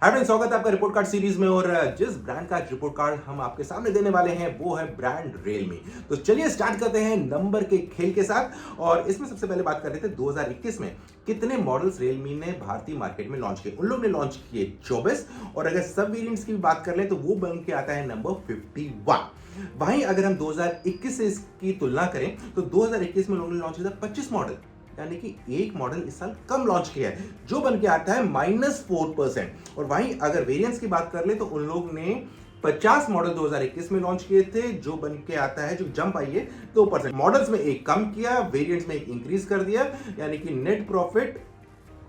Hi friends, स्वागत है आपका रिपोर्ट कार्ड सीरीज में। और जिस ब्रांड का रिपोर्ट कार्ड हम आपके सामने देने वाले हैं वो है ब्रांड रियलमी। तो चलिए स्टार्ट करते हैं नंबर के खेल के साथ। और इसमें सबसे पहले बात कर रहे थे 2021 में कितने मॉडल्स रियलमी ने भारतीय मार्केट में लॉन्च किए। उन लोगों ने लॉन्च किए 24। और अगर सब वेरिएंट्स की बात कर ले तो वो बन के आता है नंबर 51। वहीं अगर हम 2021 से इसकी तुलना करें तो 2021 में लोगों ने लॉन्च किया था 25 मॉडल, यानी कि एक मॉडल इस साल कम लॉन्च किया है, जो बन के आता है -4%। और वहीं अगर वेरिएंट्स की बात कर ले तो उन लोग ने 50 मॉडल 2021 में लॉन्च किए थे, जो बन के आता है, जो जंप आई है 2%। मॉडल्स में एक कम किया, वेरिएंट्स में एक इंक्रीज कर दिया, यानी कि नेट प्रॉफिट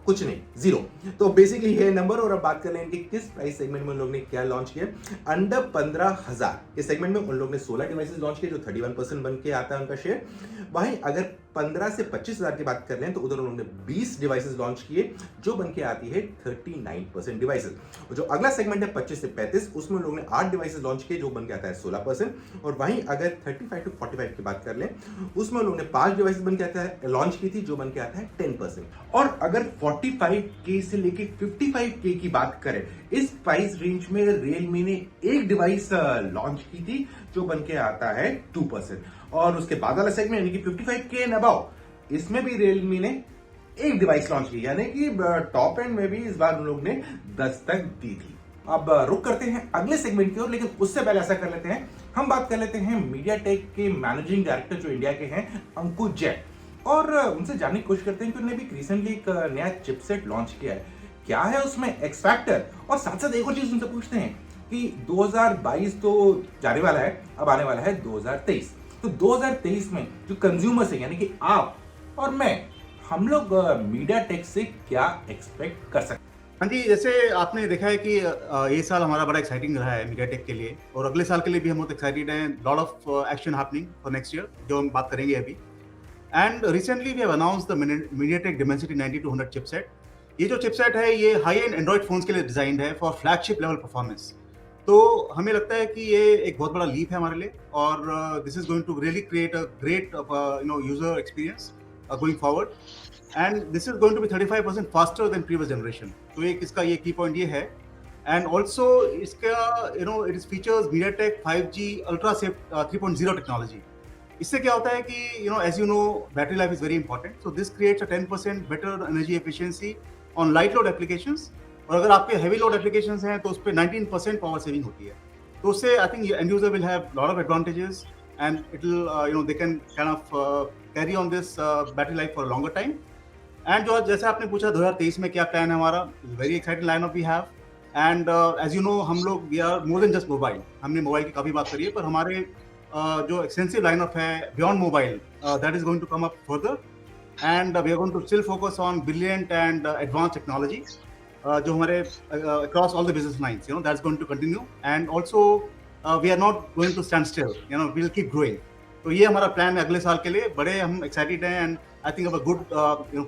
कुछ नहीं, जीरो। तो बेसिकली ये नंबर। और अब बात कर लें कि किस प्राइस सेगमेंट में उन लोग ने क्या लॉन्च किया। अंडर 15,000 के सेगमेंट में उन लोग ने 16 डिवाइसेस लॉन्च किए, जो 31% बन के आता है उनका शेयर। वहीं अगर 15 से 25,000 की बात कर लें तो उधर उन लोग ने 20 डिवाइसेस लॉन्च किए, जो बन के आती है 39% डिवाइसेस। और जो अगला सेगमेंट है 25 से 35, उसमें उन लोग ने 8 डिवाइसेस लॉन्च किए, जो बन के आता है 16%। और वहीं अगर 35 टू 45 की बात कर लें, उसमें उन लोग ने 5 डिवाइसेस बन के आता है लॉन्च की थी, जो बन के आता है 10%। और अगर 45K से लेके 55K की बात करें, इस प्राइस रेंज में रियलमी ने एक डिवाइस लॉन्च की थी, जो बन के आता है 2%। और उसके बाद वाला सेगमेंट यानी कि 55K एंड अबव, इसमें भी रियलमी ने एक डिवाइस लॉन्च की, यानी कि टॉप एंड में भी इस बार उन लोग ने दस्तक दी थी। अब रुक करते हैं अगले सेगमेंट की ओर, लेकिन उससे पहले ऐसा कर लेते हैं, हम बात कर लेते हैं मीडियाटेक के मैनेजिंग डायरेक्टर जो इंडिया के हैं, अंकुश जैन। और उनसे जानने की कोशिश करते हैं कि उन्होंने भी रिसेंटली एक नया चिपसेट लॉन्च किया है, क्या है उसमें एक्स फैक्टर। और साथ साथ एक और चीज उनसे पूछते हैं कि 2022 तो जाने वाला है, अब आने वाला है 2023। तो 2023 में जो कंज्यूमर्स है, यानी कि आप और मैं, हम लोग मीडिया टेक से क्या एक्सपेक्ट कर सकते हैं। हाँ जी, जैसे आपने देखा है कि ये साल हमारा बड़ा एक्साइटिंग रहा है मीडियाटेक के लिए, और अगले साल के लिए भी हम बहुत एक्साइटेड हैं। Lot of action happening for next year, जो हम बात करेंगे अभी। And recently we have announced the MediaTek Dimensity 9200 chipset. ये जो चिपसेट है, ये हाई एंड एंड्रॉइड फोन्स के लिए डिजाइंड है फॉर फ्लैगशिप लेवल परफॉर्मेंस। तो हमें लगता है कि ये एक बहुत बड़ा लीप है हमारे लिए, और this is going to really create a great user experience going forward. And this is going to be 35% faster than previous generation. तो एक इसका ये की पॉइंट ये है। एंड ऑल्सो इसका it is features MediaTek 5G ultra save 3.0 technology. इससे क्या होता है कि as you know, battery life is very important. So this creates a 10% better energy efficiency on light load applications. और अगर आपके हैवी लोड एप्लीकेशंस हैं तो उस पर 19% पावर सेविंग होती है। तो उससे I think and user will have lot of advantages, and it will they can kind of carry on this battery life for longer time. And जो जैसे आपने पूछा 2023 में क्या प्लान है हमारा, very exciting lineup we have. And as you know, हम लोग we are more than just mobile. हमने मोबाइल की काफी बात करी है, पर हमारे जो एक्सटेंसिव लाइनअप है beyond mobile, that is going to come up further. And we are going to still focus on brilliant and advance technology, जो हमारे across all the business lines, that is going to continue. And also we are not going to stand still, we will keep growing. तो ये हमारा plan है अगले साल के लिए। बड़े हम एक्साइटेड हैं, and I think of a good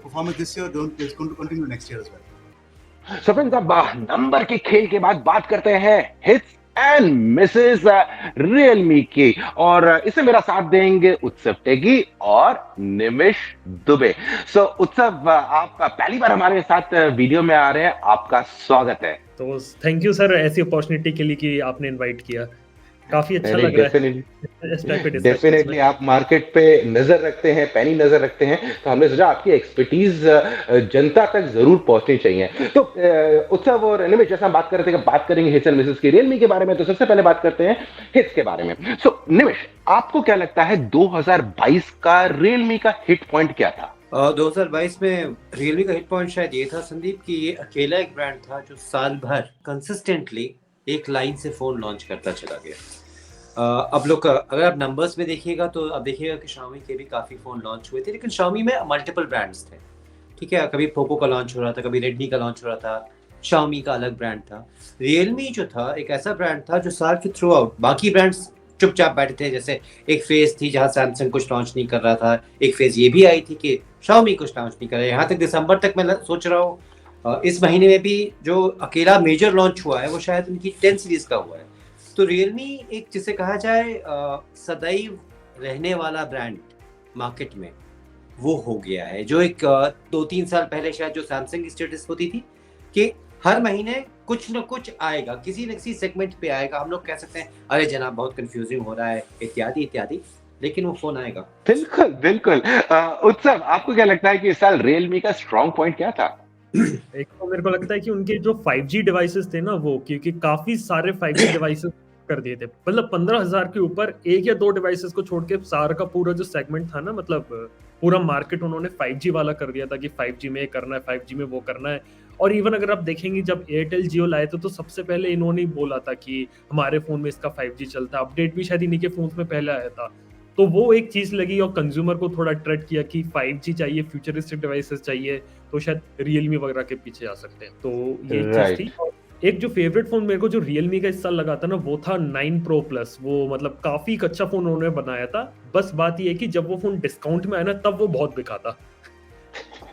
performance this year is going to continue next year as well. So friends, अब नंबर के खेल के बाद बात करते हैं हिट्स एंड मिसेस रियलमी की। और इससे मेरा साथ देंगे उत्सव टेगी और निमिष दुबे। सो उत्सव, आपका पहली बार हमारे साथ वीडियो में आ रहे हैं, आपका स्वागत है। तो थैंक यू सर ऐसी अपॉर्चुनिटी के लिए कि आपने इनवाइट किया, काफी अच्छा लग रहा है। डेफिनेटली आप मार्केट पे नजर रखते हैं, पैनी नजर रखते हैं, तो हमने सोचा आपकी एक्सपर्टीज जनता तक जरूर पहुंचनी चाहिए। तो उत्सव और निमिष, जैसा हम बात कर रहे थे कि बात करेंगे हिट्स एंड मिसेस की रियलमी के बारे में, तो सबसे पहले बात करते हैं हिट्स के बारे में। सो निमिष, आपको क्या लगता है 2022 का रियलमी का हिट पॉइंट क्या था? 2022 में रियलमी का हिट पॉइंट शायद ये था संदीप, कि ये अकेला एक ब्रांड था जो साल भर कंसिस्टेंटली एक लाइन से फोन लॉन्च करता चला गया। अब लोग, अगर आप नंबर्स में देखिएगा तो आप देखिएगा कि Xiaomi के भी काफ़ी फ़ोन लॉन्च हुए थे, लेकिन Xiaomi में मल्टीपल ब्रांड्स थे। ठीक है, कभी पोको का लॉन्च हो रहा था, कभी रेडमी का लॉन्च हो रहा था, Xiaomi का अलग ब्रांड था। रियलमी जो था एक ऐसा ब्रांड था जो साल के थ्रू आउट बाकी ब्रांड्स चुपचाप बैठे थे। जैसे एक फेज थी जहाँ सैमसंग कुछ लॉन्च नहीं कर रहा था, एक फेज ये भी आई थी कि Xiaomi कुछ लॉन्च नहीं कर रहा है। यहाँ तक दिसंबर तक मैं सोच रहा हूँ इस महीने में भी जो अकेला मेजर लॉन्च हुआ है वो शायद उनकी 10 सीरीज का हुआ है। तो रियलमी एक, जिसे कहा जाए सदैव रहने वाला ब्रांड मार्केट में, वो हो गया है। जो एक 2-3 साल पहले शायद जो सैमसंग की स्टेटस होती थी कि हर महीने कुछ न कुछ आएगा, किसी न किसी सेगमेंट पे आएगा। हम लोग कह सकते हैं अरे जनाब बहुत कंफ्यूजिंग हो रहा है इत्यादि इत्यादि, लेकिन वो फोन आएगा। बिल्कुल बिल्कुल। उत्सव, आपको क्या लगता है कि इस साल रियलमी का स्ट्रॉन्ग पॉइंट क्या था? एक तो मेरे को लगता है कि उनके जो 5G डिवाइसेस थे ना, वो क्योंकि काफी सारे 5G डिवाइसेस कर दिए थे, मतलब 15,000 के ऊपर एक या दो डिवाइसेस को छोड़ के सारा का पूरा जो सेगमेंट था ना, मतलब पूरा मार्केट उन्होंने 5G वाला कर दिया था कि 5G में ये करना है, 5G में वो करना है। और इवन अगर आप देखेंगे जब एयरटेल जियो लाए थे तो सबसे पहले इन्होंने ही बोला था कि हमारे फोन में इसका 5G चलता है। अपडेट भी शायद इन्हीं के फोन में पहले आया था। तो वो एक चीज लगी और कंज्यूमर को थोड़ा अट्रैक्ट किया कि 5G चाहिए, फ्यूचरिस्टिक डिवाइसेस चाहिए, तो शायद रियलमी वगैरह के पीछे आ सकते हैं। तो ये चीज थी। और एक जो फेवरेट फोन मेरे को जो रियलमी का इस साल लगा था ना, वो था 9 Pro Plus। वो मतलब काफी एक अच्छा फोन उन्होंने बनाया था। बस बात ये है कि जब वो फोन डिस्काउंट में आया ना, तब वो बहुत बिका था।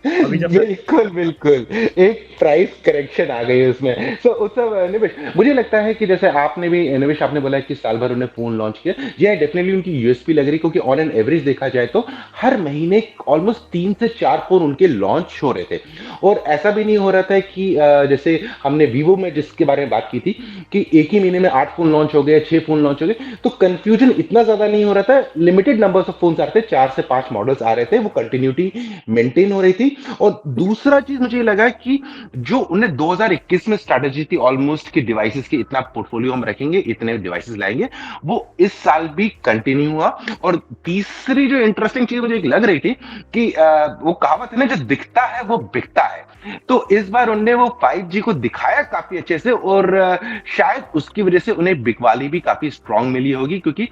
अभी जब बिल्कुल बिल्कुल, एक प्राइस करेक्शन आ गई उसमें। सो उस सब निवेश, मुझे लगता है कि जैसे आपने भी निवेश आपने बोला कि साल भर उन्हें फोन लॉन्च किया, ये डेफिनेटली उनकी यूएसपी लग रही, क्योंकि ऑन एन एवरेज देखा जाए तो हर महीने ऑलमोस्ट 3 से 4 फोन उनके लॉन्च हो रहे थे। और ऐसा भी नहीं हो रहा था कि जैसे हमने वीवो में जिसके बारे में बात की थी कि एक ही महीने में 8 फोन लॉन्च हो गए, 6 फोन लॉन्च हो गए, तो कंफ्यूजन इतना ज्यादा नहीं हो रहा था। लिमिटेड नंबर्स ऑफ फोन आ रहे थे, 4 से 5 मॉडल्स आ रहे थे, वो कंटिन्यूटी मेंटेन हो रही थी। और दूसरा चीज मुझे लगा कि जो उन्हें 2021 में स्ट्रैटेजी थी ऑलमोस्ट कि डिवाइसेस की इतना पोर्टफोलियो हम रखेंगे, इतने डिवाइसेस लाएंगे, वो इस साल भी कंटिन्यू हुआ। और तीसरी जो इंटरेस्टिंग चीज मुझे एक लग रही थी कि वो कहावत है ना, जो दिखता है वो बिकता है। तो इस बार उन्होंने वो 5G को दिखाया काफी अच्छे से, और शायद उसकी वजह से उन्हें बिकवाली भी काफी स्ट्रांग मिली होगी, क्योंकि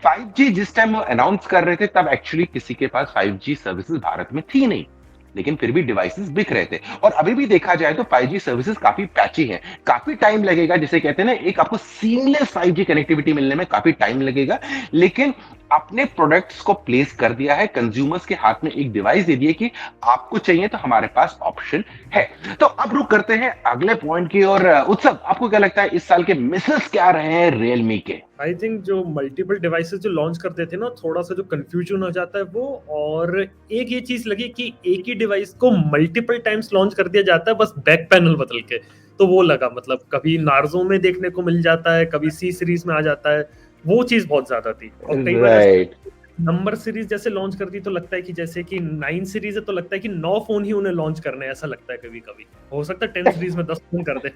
5G जिस टाइम वो अनाउंस कर रहे थे तब एक्चुअली किसी के पास 5G सर्विसेज भारत में थी नहीं, लेकिन फिर भी डिवाइसेस बिक रहे थे। और अभी भी देखा जाए तो 5G सर्विसेज काफी पैची हैं, काफी टाइम लगेगा, जिसे कहते हैं ना, एक आपको सीमलेस 5G कनेक्टिविटी मिलने में काफी टाइम लगेगा, लेकिन अपने प्रोडक्ट्स को प्लेस कर दिया है, कंज्यूमर्स के हाथ में एक डिवाइस दे दिए कि आपको चाहिए तो हमारे पास ऑप्शन है। तो अब रुक करते हैं अगले पॉइंट की और उत्सव, आपको क्या लगता है इस साल के मिसेस क्या रहे हैं रियलमी के? आई थिंक जो मल्टीपल डिवाइसेस जो लॉन्च करते थे ना, थोड़ा सा जो कंफ्यूजन हो जाता है वो। और एक ये चीज लगी कि एक ही डिवाइस को मल्टीपल टाइम्स लॉन्च कर दिया जाता है, बस बैक पैनल बदल के। तो वो लगा, मतलब कभी नार्जो में देखने को मिल जाता है, कभी सी सीरीज में आ जाता है। वो चीज बहुत ज्यादा थी। और कई बार नंबर सीरीज जैसे लॉन्च कर दी तो लगता है कि जैसे कि 9 सीरीज है तो लगता है कि 9 फोन ही उन्हें लॉन्च करने हैं, ऐसा लगता है कभी कभी। हो सकता है 10 सीरीज में 10 फोन कर दे।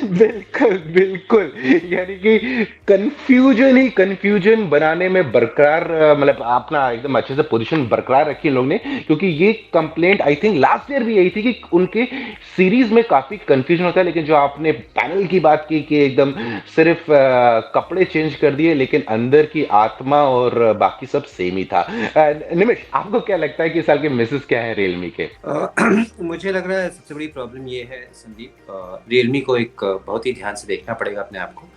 बिल्कुल बिल्कुल, यानी कि कंफ्यूजन ही कंफ्यूजन बनाने में बरकरार, मतलब अपना एकदम अच्छे से पोजीशन बरकरार रखी लोग ने। क्योंकि ये complaint I think last year भी यही थी कि उनके सीरीज में काफी कंफ्यूजन होता है, लेकिन जो आपने पैनल की बात की कि एकदम सिर्फ कपड़े चेंज कर दिए, लेकिन अंदर की आत्मा और बाकी सब सेम ही था। निमिष, आपको क्या लगता है कि इस साल के मिसेस क्या है रियलमी के? मुझे लग रहा है सबसे बड़ी प्रॉब्लम ये है संदीप, रियलमी को एक बहुत ही ध्यान से देखना पड़ेगा अपने आप को।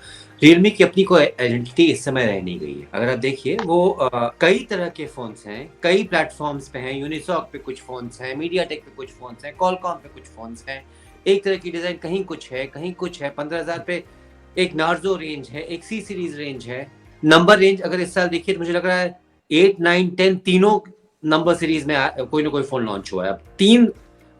रियलमी की अपनी कोई आइडेंटिटी इस समय रह नहीं गई है। अगर आप देखिए वो कई तरह के फोन्स हैं, कई प्लेटफॉर्म्स पे हैं। यूनिसॉक पे कुछ फोन्स हैं, मीडियाटेक पे कुछ फोन्स हैं, कॉलकॉम पे कुछ फोन्स हैं। एक तरह की डिजाइन कहीं कुछ है, कहीं कुछ है। 15,000 पे एक नार्जो रेंज है, एक सी सीरीज रेंज है। नंबर रेंज अगर इस साल देखिए तो मुझे लग रहा है 8, 9, 10 तीनों नंबर सीरीज में कोई ना कोई फोन लॉन्च हुआ है। अब 3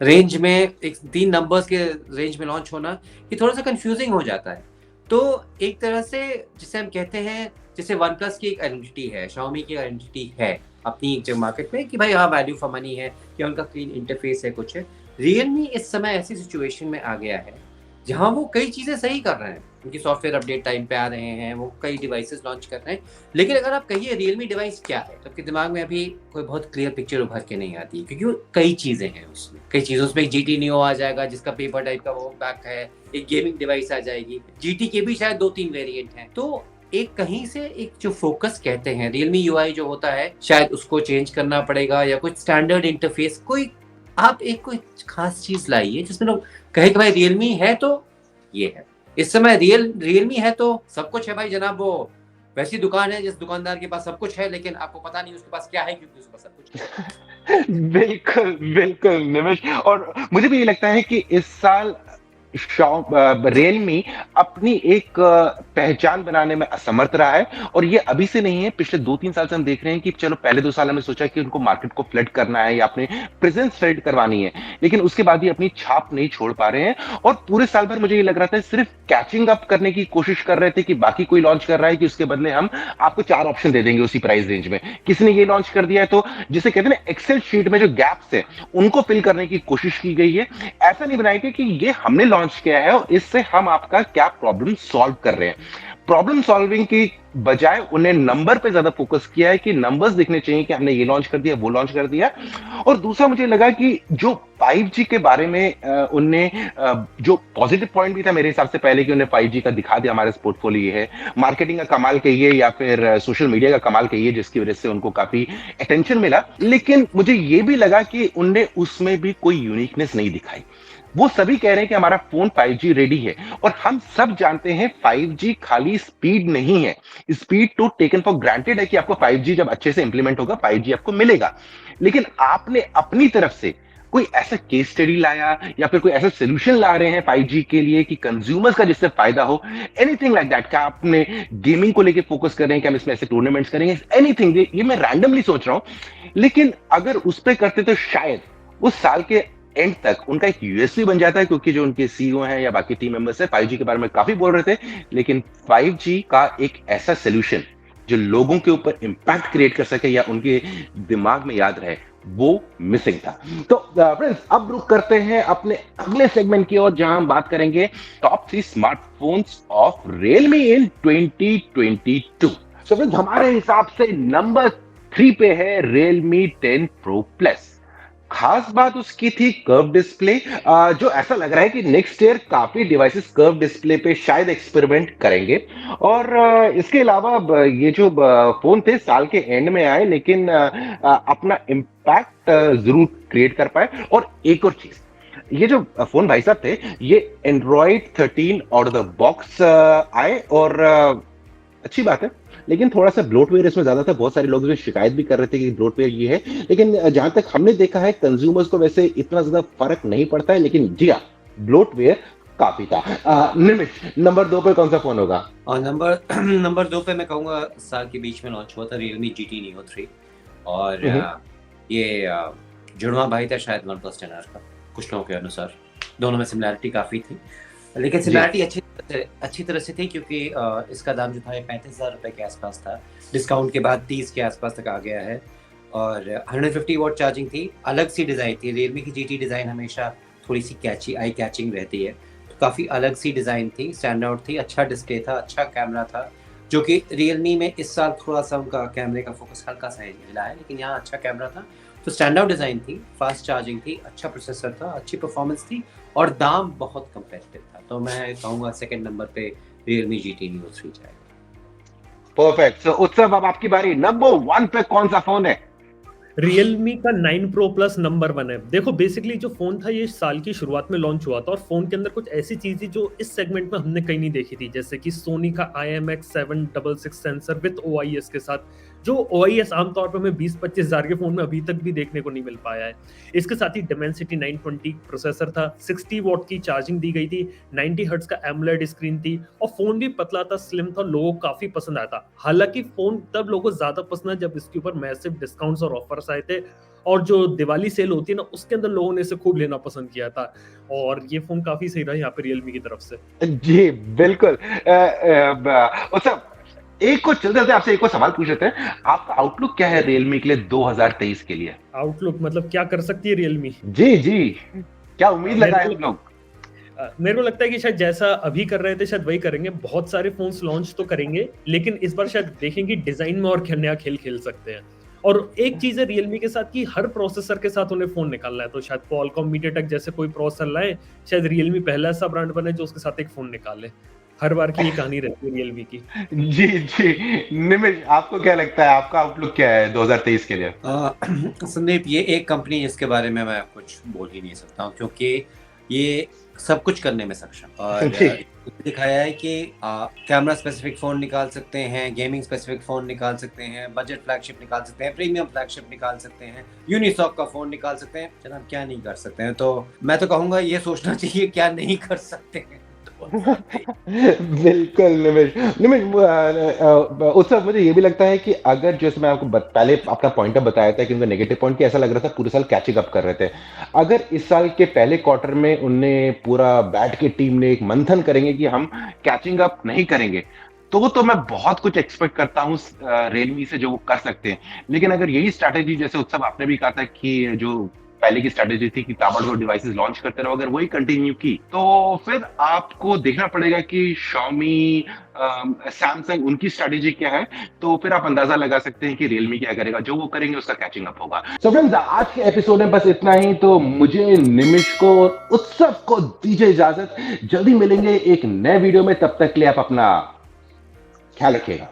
रेंज में, एक 3 नंबर्स के रेंज में लॉन्च होना ये थोड़ा सा कंफ्यूजिंग हो जाता है। तो एक तरह से जिसे हम कहते हैं, जैसे वन प्लस की एक आइडेंटिटी है, Xiaomi की आइडेंटिटी है अपनी जो मार्केट में कि भाई हाँ वैल्यू फॉर मनी है, या उनका क्लीन इंटरफेस है, कुछ है। रियलमी इस समय ऐसी सिचुएशन में आ गया है जहां वो कई चीजें सही कर रहे हैं, उनकी सॉफ्टवेयर अपडेट टाइम पे आ रहे हैं, वो कई डिवाइसेस लॉन्च कर रहे हैं। लेकिन अगर आप कहिए रियलमी डिवाइस क्या है, तो आपके दिमाग में अभी कोई बहुत क्लियर पिक्चर उभर के नहीं आती है, क्योंकि वो कई चीजें हैं उसमें। कई चीजों में GT Neo आ जाएगा जिसका पेपर टाइप का वो बैक है, एक गेमिंग डिवाइस आ जाएगी, GT के भी शायद 2-3 वेरिएंट हैं। तो एक कहीं से एक जो फोकस कहते हैं रियलमी UI जो होता है, शायद उसको चेंज करना पड़ेगा, या कुछ स्टैंडर्ड इंटरफेस, कोई आप एक कोई खास चीज लाइए जिसमें लोग कहे कि भाई रियलमी है तो ये है। इस समय रियलमी है तो सब कुछ है भाई जनाब। वो वैसी दुकान है जिस दुकानदार के पास सब कुछ है, लेकिन आपको पता नहीं उसके पास क्या है, क्योंकि उसके पास सब कुछ है। बिल्कुल बिल्कुल निमिष, और मुझे भी ये लगता है कि इस साल रियलमी अपनी एक पहचान बनाने में असमर्थ रहा है। और ये अभी से नहीं है, पिछले 2-3 साल से हम देख रहे हैं कि चलो पहले 2 साल हमने सोचा कि उनको मार्केट को फ्लड करना है या अपने प्रेजेंस फ्लड करवानी है, लेकिन उसके बाद ये अपनी छाप नहीं छोड़ पा रहे हैं। और पूरे साल भर मुझे ये लग रहा था सिर्फ कैचिंग अप करने की कोशिश कर रहे थे कि बाकी कोई लॉन्च कर रहा है कि उसके बदले हम आपको 4 ऑप्शन दे देंगे उसी प्राइस रेंज में। किसी ने ये लॉन्च कर दिया है, तो जिसे कहते हैं ना एक्सेल शीट में जो गैप्स है उनको फिल करने की कोशिश की गई है। ऐसा नहीं बनाया गया कि ये हमने लॉन्च किया है और इससे हम आपका क्या प्रॉब्लम सॉल्व कर रहे हैं। प्रॉब्लम सॉल्विंग की बजाय उन्हें नंबर पे ज्यादा फोकस किया है कि नंबर्स दिखने चाहिए कि हमने ये लॉन्च कर दिया, वो लॉन्च कर दिया। और दूसरा मुझे लगा कि जो 5G के बारे में उनने जो पॉजिटिव पॉइंट भी था मेरे हिसाब से पहले कि उन्हें 5G का दिखा दिया हमारे पोर्टफोलियो है, मार्केटिंग का कमाल कहिए या फिर सोशल मीडिया का कमाल कहिए, जिसकी वजह से उनको काफी अटेंशन मिला। लेकिन मुझे ये भी लगा कि उनने उसमें भी कोई यूनिकनेस नहीं दिखाई। वो सभी कह रहे हैं कि हमारा फोन 5G रेडी है, और हम सब जानते हैं 5G खाली स्पीड नहीं है। स्पीड तो टेकन फॉर ग्रांटेड है कि आपको 5G जब अच्छे से इंप्लीमेंट होगा 5G आपको मिलेगा, लेकिन आपने अपनी तरफ से कोई ऐसा केस स्टडी लाया या फिर कोई ऐसा सोल्यूशन ला रहे हैं 5G के लिए कि कंज्यूमर्स का जिससे फायदा हो, एनीथिंग लाइक दैट? क्या आपने गेमिंग को लेके फोकस कर रहे हैं कि हम इसमें ऐसे टूर्नामेंट्स करेंगे? एनीथिंग, ये मैं रैंडमली सोच रहा हूं, लेकिन अगर उस पर करते तो शायद उस साल के एंड तक उनका एक यूएसपी बन जाता है, क्योंकि जो उनके सीईओ हैं या बाकी टीम मेंबर्स हैं 5G के बारे में काफी बोल रहे थे, लेकिन 5G का एक ऐसा सोल्यूशन जो लोगों के ऊपर इंपैक्ट क्रिएट कर सके या उनके दिमाग में याद रहे, वो मिसिंग था। तो फ्रेंड्स, अब रुक करते हैं अपने अगले सेगमेंट की ओर, जहां हम बात करेंगे top 3 smartphones of Realme in 2022। So friends, हमारे हिसाब से नंबर 3 पे है Realme 10 Pro Plus। खास बात उसकी थी कर्व डिस्प्ले, जो ऐसा लग रहा है कि नेक्स्ट ईयर काफी डिवाइसेस कर्व डिस्प्ले पे शायद एक्सपेरिमेंट करेंगे। और इसके अलावा ये जो फोन थे साल के एंड में आए, लेकिन अपना इम्पैक्ट जरूर क्रिएट कर पाए। और एक और चीज, ये जो फोन भाई साहब थे, ये Android 13 out of the box आए, और अच्छी बात है, लेकिन थोड़ा सा ब्लोटवेयर इसमें ज्यादा था। बहुत सारे लोग इसमें शिकायत भी कर रहे थे कि ब्लोटवेयर ये है, लेकिन जहां तक हमने देखा है कंज्यूमर्स को वैसे इतना ज्यादा फर्क नहीं पड़ता है, लेकिन जी हाँ, ब्लोटवेयर काफी था। निमिष, नंबर 2 पे कौन सा फोन होगा? और नंबर 2 पे मैं कहूँगा साल के बीच में लॉन्च हुआ था Realme GT Neo 3, और ये जुड़वा भाई था शायद OnePlus 10R का, कुछ लोगों के अनुसार। दोनों में सिमिलैरिटी काफी थी, लेकिन सिमिलैरिटी अच्छी तरह से थी, क्योंकि इसका दाम जो था ये 35,000 रुपये के आसपास था, डिस्काउंट के बाद 30 के आसपास तक आ गया है। और 150 वॉट चार्जिंग थी, अलग सी डिज़ाइन थी। Realme की GT डिज़ाइन हमेशा थोड़ी सी कैची, आई कैचिंग रहती है, तो काफ़ी अलग सी डिज़ाइन थी, स्टैंड आउट थी। अच्छा डिस्प्ले था, अच्छा कैमरा था, जो कि Realme में इस साल थोड़ा सा उनका कैमरे का फोकस हल्का सा हिला है, लेकिन यहाँ अच्छा कैमरा था। तो स्टैंड आउट डिज़ाइन थी, फास्ट चार्जिंग थी, अच्छा प्रोसेसर था, अच्छी परफॉर्मेंस थी, और दाम बहुत कम्पेटिटिव था। तो मैं कहूँगा सेकंड नंबर पे Realme GT Neo 3 जाएगा। परफेक्ट। सो उत्सव, अब आपकी बारी। नंबर 1 पे कौन सा फोन है? Realme का 9 Pro Plus नंबर 1 है। देखो, बेसिकली जो फोन था ये साल की शुरुआत में लॉन्च हुआ था, और फोन के अंदर कुछ ऐसी चीज थी जो इस सेगमेंट में हमने कहीं नहीं देखी थी, जैसे कि सोनी का IMX766 सेंसर विद OIS के साथ, जो OIS आमतौर पर हमें 20-25 हजार के फोन में अभी तक भी देखने को नहीं मिल पाया है। इसके साथ ही Dimensity 920 प्रोसेसर था, 60 वॉट की चार्जिंग दी गई थी, 90 हर्ट्ज का AMOLED स्क्रीन थी, और फोन भी पतला था, स्लिम था, लोगों को काफी पसंद आया था। हालांकि फोन तब लोगों को ज्यादा पसंद है जब इसके ऊपर मैसिव डिस्काउंट्स और ऑफर्स आए थे, और जो दिवाली सेल होती है ना, उसके अंदर लोगों ने इसे खूब लेना पसंद किया था, और ये फोन काफी सही रहा यहाँ पे Realme की तरफ से। जी बिल्कुल। उत्सव, एक को चलते आपसे एक को सवाल पूछ लेते हैं, आपका आउटलुक क्या है Realme के लिए 2023 के लिए? आउटलुक मतलब क्या कर सकती है Realme? जी, क्या उम्मीद लगाए हम लोग? मेरे को लगता है कि शायद जैसा अभी कर रहे थे शायद वही करेंगे। बहुत सारे फोन्स लॉन्च तो करेंगे, लेकिन इस बार शायद देखेंगे डिजाइन में और क्या नया खेल खेल सकते हैं। और एक चीज है Realme के साथ कि हर प्रोसेसर के साथ उन्हें फोन निकालना है, तो शायद Qualcomm MediaTek जैसे कोई प्रोसेसर लाए, शायद Realme पहला ऐसा ब्रांड बने जो उसके साथ एक फोन निकाले। हर बार की ये कहानी रहती है Realme की। जी। निमिष, आपको क्या लगता है, आपका आउटलुक क्या है 2023 के लिए? संदीप, ये एक कंपनी जिसके बारे में मैं कुछ बोल ही नहीं सकता हूँ, क्योंकि ये सब कुछ करने में सक्षम, और दिखाया है कि कैमरा स्पेसिफिक फोन निकाल सकते हैं, गेमिंग स्पेसिफिक फोन निकाल सकते हैं, बजट फ्लैगशिप निकाल सकते हैं, प्रीमियम फ्लैगशिप निकाल सकते हैं, यूनिसॉक का फोन निकाल सकते हैं। जनाब, क्या नहीं कर सकते हैं? तो मैं तो कहूँगा ये सोचना चाहिए क्या नहीं कर सकते हैं। बिल्कुल निमिष निमिष उत्सव मुझे ये भी लगता है कि अगर जैसे मैं आपको पहले अपना पॉइंटर बताया था कि उनका नेगेटिव पॉइंट कि ऐसा लग रहा था पूरे साल कैचिंग अप कर रहे थे, अगर इस साल के पहले क्वार्टर में उनने पूरा बैठ के टीम ने एक मंथन करेंगे कि हम कैचिंग अप नहीं करेंगे, तो मैं बहुत कुछ एक्सपेक्ट करता हूँ रियलमी से जो वो कर सकते हैं। लेकिन अगर यही स्ट्रैटेजी जैसे उत्सव आपने भी कहा था कि जो पहले की स्ट्रैटेजी थी कि ताबड़तोड़ डिवाइसेस लॉन्च करते रहो, अगर वही कंटिन्यू की तो फिर आपको देखना पड़ेगा कि Xiaomi, सैमसंग उनकी स्ट्रैटेजी क्या है, तो फिर आप अंदाजा लगा सकते हैं कि रियलमी क्या करेगा, जो वो करेंगे उसका कैचिंग अप होगा। सो फ्रेंड्स, आज के एपिसोड में बस इतना ही। तो मुझे, निमिष को और उत्सव को दीजिए इजाजत, जल्दी मिलेंगे एक नए वीडियो में, तब तक के लिए आप अपना ख्याल रखिएगा।